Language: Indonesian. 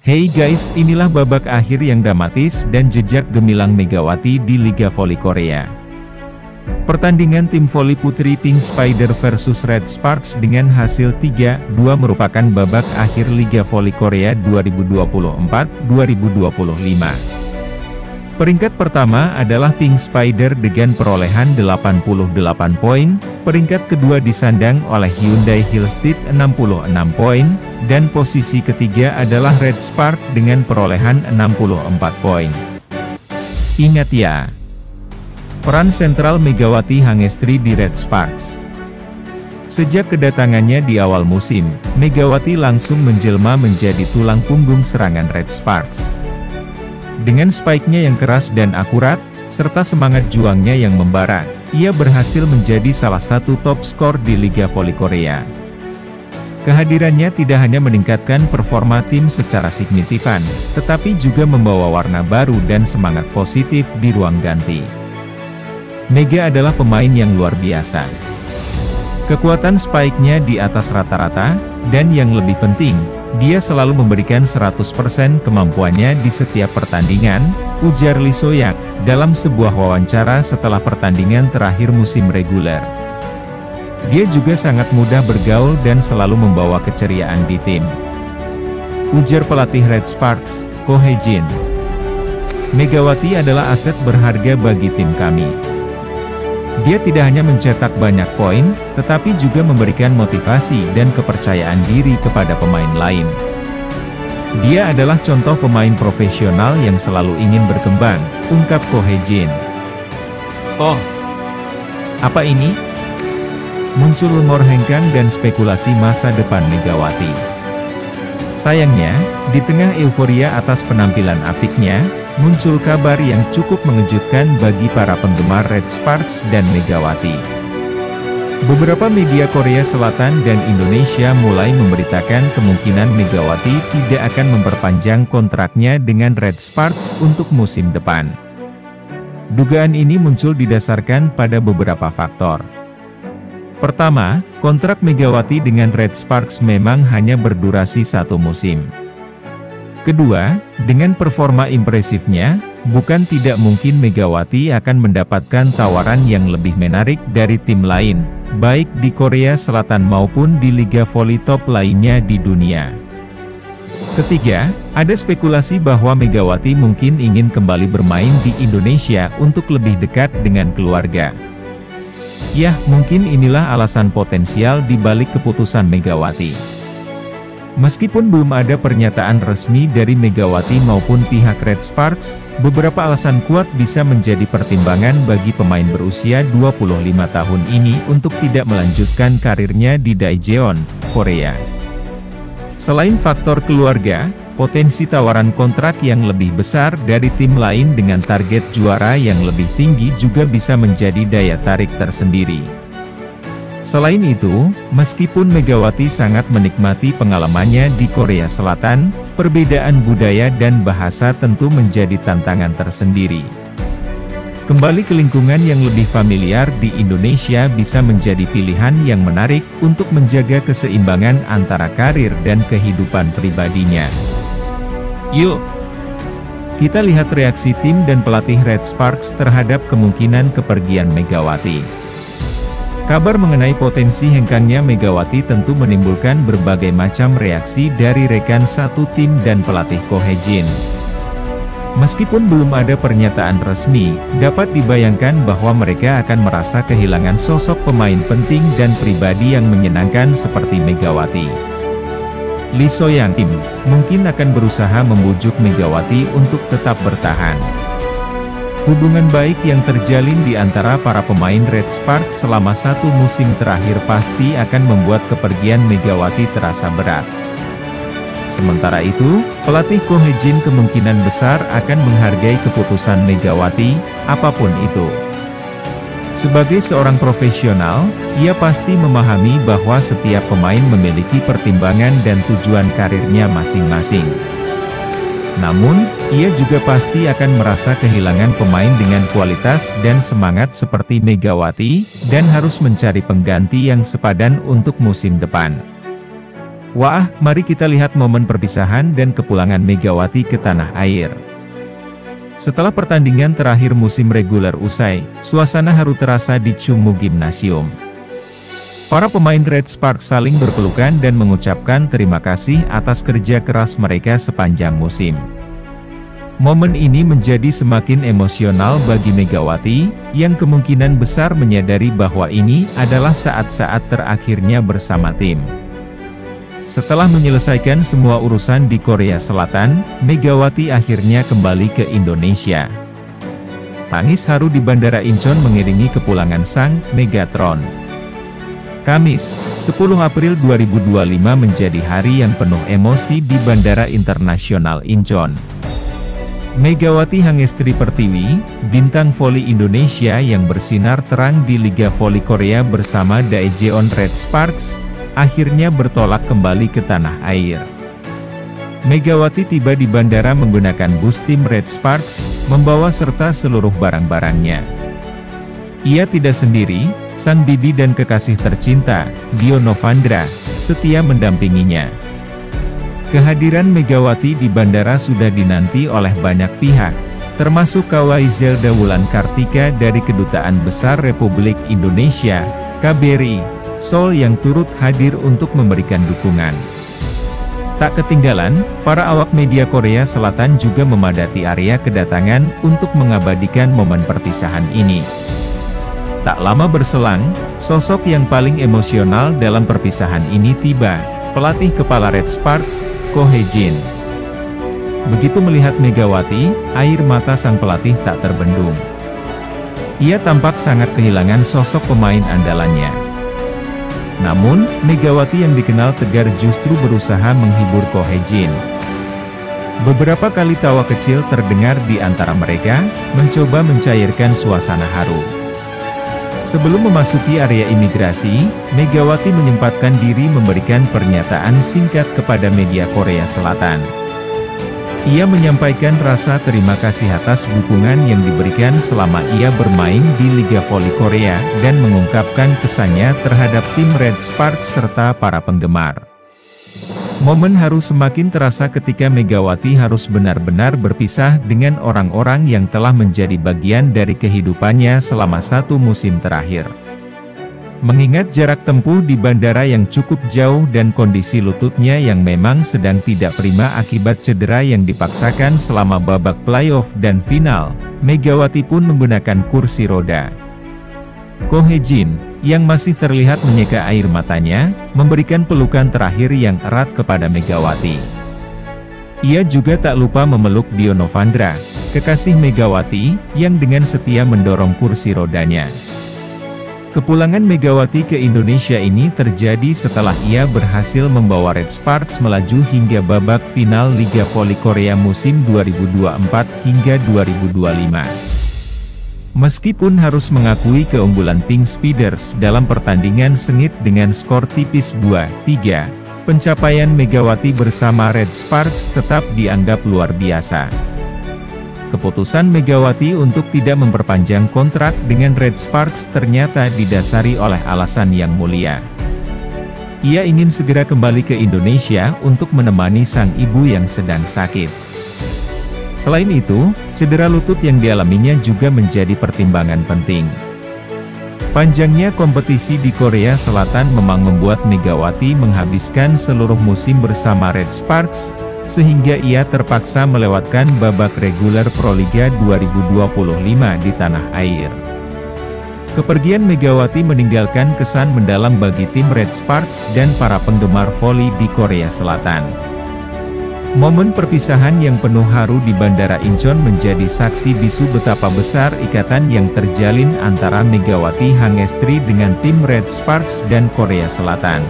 Hey guys, inilah babak akhir yang dramatis dan jejak gemilang Megawati di Liga Voli Korea. Pertandingan tim voli putri Pink Spider versus Red Sparks dengan hasil 3-2 merupakan babak akhir Liga Voli Korea 2024-2025. Peringkat pertama adalah Pink Spider dengan perolehan 88 poin, peringkat kedua disandang oleh Hyundai Hillstead 66 poin, dan posisi ketiga adalah Red Spark dengan perolehan 64 poin. Ingat ya, peran sentral Megawati Hangestri di Red Sparks. Sejak kedatangannya di awal musim, Megawati langsung menjelma menjadi tulang punggung serangan Red Sparks. Dengan spike-nya yang keras dan akurat, serta semangat juangnya yang membara, ia berhasil menjadi salah satu top skor di Liga Voli Korea. Kehadirannya tidak hanya meningkatkan performa tim secara signifikan, tetapi juga membawa warna baru dan semangat positif di ruang ganti. Mega adalah pemain yang luar biasa. Kekuatan spike-nya di atas rata-rata, dan yang lebih penting, dia selalu memberikan 100% kemampuannya di setiap pertandingan, ujar Lee So-young, dalam sebuah wawancara setelah pertandingan terakhir musim reguler. Dia juga sangat mudah bergaul dan selalu membawa keceriaan di tim, ujar pelatih Red Sparks, Ko Hae-jin. Megawati adalah aset berharga bagi tim kami. Dia tidak hanya mencetak banyak poin, tetapi juga memberikan motivasi dan kepercayaan diri kepada pemain lain. Dia adalah contoh pemain profesional yang selalu ingin berkembang, ungkap Ko Hae-jin. Oh, apa ini? Muncul rumor hengkang dan spekulasi masa depan Megawati. Sayangnya, di tengah euforia atas penampilan apiknya, muncul kabar yang cukup mengejutkan bagi para penggemar Red Sparks dan Megawati. Beberapa media Korea Selatan dan Indonesia mulai memberitakan kemungkinan Megawati tidak akan memperpanjang kontraknya dengan Red Sparks untuk musim depan. Dugaan ini muncul didasarkan pada beberapa faktor. Pertama, kontrak Megawati dengan Red Sparks memang hanya berdurasi 1 musim. Kedua, dengan performa impresifnya, bukan tidak mungkin Megawati akan mendapatkan tawaran yang lebih menarik dari tim lain, baik di Korea Selatan maupun di liga voli top lainnya di dunia. Ketiga, ada spekulasi bahwa Megawati mungkin ingin kembali bermain di Indonesia untuk lebih dekat dengan keluarga. Yah, mungkin inilah alasan potensial di balik keputusan Megawati. Meskipun belum ada pernyataan resmi dari Megawati maupun pihak Red Sparks, beberapa alasan kuat bisa menjadi pertimbangan bagi pemain berusia 25 tahun ini untuk tidak melanjutkan karirnya di Daejeon, Korea. Selain faktor keluarga, potensi tawaran kontrak yang lebih besar dari tim lain dengan target juara yang lebih tinggi juga bisa menjadi daya tarik tersendiri. Selain itu, meskipun Megawati sangat menikmati pengalamannya di Korea Selatan, perbedaan budaya dan bahasa tentu menjadi tantangan tersendiri. Kembali ke lingkungan yang lebih familiar di Indonesia bisa menjadi pilihan yang menarik untuk menjaga keseimbangan antara karir dan kehidupan pribadinya. Yuk, kita lihat reaksi tim dan pelatih Red Sparks terhadap kemungkinan kepergian Megawati. Kabar mengenai potensi hengkangnya Megawati tentu menimbulkan berbagai macam reaksi dari rekan satu tim dan pelatih Ko Hae-jin. Meskipun belum ada pernyataan resmi, dapat dibayangkan bahwa mereka akan merasa kehilangan sosok pemain penting dan pribadi yang menyenangkan seperti Megawati. Lee So-young mungkin akan berusaha membujuk Megawati untuk tetap bertahan. Hubungan baik yang terjalin di antara para pemain Red Sparks selama 1 musim terakhir pasti akan membuat kepergian Megawati terasa berat. Sementara itu, pelatih Ko Hae-jin kemungkinan besar akan menghargai keputusan Megawati, apapun itu. Sebagai seorang profesional, ia pasti memahami bahwa setiap pemain memiliki pertimbangan dan tujuan karirnya masing-masing. Namun, ia juga pasti akan merasa kehilangan pemain dengan kualitas dan semangat seperti Megawati, dan harus mencari pengganti yang sepadan untuk musim depan. Wah, mari kita lihat momen perpisahan dan kepulangan Megawati ke tanah air. Setelah pertandingan terakhir musim reguler usai, suasana haru terasa di Chungmu Gymnasium. Para pemain Red Sparks saling berpelukan dan mengucapkan terima kasih atas kerja keras mereka sepanjang musim. Momen ini menjadi semakin emosional bagi Megawati, yang kemungkinan besar menyadari bahwa ini adalah saat-saat terakhirnya bersama tim. Setelah menyelesaikan semua urusan di Korea Selatan, Megawati akhirnya kembali ke Indonesia. Tangis haru di Bandara Incheon mengiringi kepulangan sang Megatron. Kamis, 10 April 2025 menjadi hari yang penuh emosi di Bandara Internasional Incheon. Megawati Hangestri Pertiwi, bintang voli Indonesia yang bersinar terang di Liga Voli Korea bersama Daejeon Red Sparks, akhirnya bertolak kembali ke tanah air. Megawati tiba di bandara menggunakan bus tim Red Sparks, membawa serta seluruh barang-barangnya. Ia tidak sendiri, sang bibi dan kekasih tercinta, Dio Novandra, setia mendampinginya. Kehadiran Megawati di bandara sudah dinanti oleh banyak pihak, termasuk Kawai Zelda Wulan Kartika dari Kedutaan Besar Republik Indonesia, KBRI, Seoul yang turut hadir untuk memberikan dukungan. Tak ketinggalan, para awak media Korea Selatan juga memadati area kedatangan untuk mengabadikan momen perpisahan ini. Tak lama berselang, sosok yang paling emosional dalam perpisahan ini tiba, pelatih kepala Red Sparks, Ko Hae-jin. Begitu melihat Megawati, air mata sang pelatih tak terbendung. Ia tampak sangat kehilangan sosok pemain andalannya. Namun, Megawati yang dikenal tegar justru berusaha menghibur Ko Hae-jin. Beberapa kali tawa kecil terdengar di antara mereka, mencoba mencairkan suasana haru. Sebelum memasuki area imigrasi, Megawati menyempatkan diri memberikan pernyataan singkat kepada media Korea Selatan. Ia menyampaikan rasa terima kasih atas dukungan yang diberikan selama ia bermain di Liga Voli Korea dan mengungkapkan kesannya terhadap tim Red Sparks serta para penggemar. Momen haru semakin terasa ketika Megawati harus benar-benar berpisah dengan orang-orang yang telah menjadi bagian dari kehidupannya selama 1 musim terakhir. Mengingat jarak tempuh di bandara yang cukup jauh dan kondisi lututnya yang memang sedang tidak prima akibat cedera yang dipaksakan selama babak playoff dan final, Megawati pun menggunakan kursi roda. Ko Hae-jin, yang masih terlihat menyeka air matanya, memberikan pelukan terakhir yang erat kepada Megawati. Ia juga tak lupa memeluk Dio Novandra, kekasih Megawati, yang dengan setia mendorong kursi rodanya. Kepulangan Megawati ke Indonesia ini terjadi setelah ia berhasil membawa Red Sparks melaju hingga babak final Liga Voli Korea musim 2024 hingga 2025. Meskipun harus mengakui keunggulan Pink Speeders dalam pertandingan sengit dengan skor tipis 2-3, pencapaian Megawati bersama Red Sparks tetap dianggap luar biasa. Keputusan Megawati untuk tidak memperpanjang kontrak dengan Red Sparks ternyata didasari oleh alasan yang mulia. Ia ingin segera kembali ke Indonesia untuk menemani sang ibu yang sedang sakit. Selain itu, cedera lutut yang dialaminya juga menjadi pertimbangan penting. Panjangnya kompetisi di Korea Selatan memang membuat Megawati menghabiskan seluruh musim bersama Red Sparks, sehingga ia terpaksa melewatkan babak reguler Proliga 2025 di tanah air. Kepergian Megawati meninggalkan kesan mendalam bagi tim Red Sparks dan para penggemar voli di Korea Selatan. Momen perpisahan yang penuh haru di Bandara Incheon menjadi saksi bisu betapa besar ikatan yang terjalin antara Megawati Hangestri dengan tim Red Sparks dan Korea Selatan.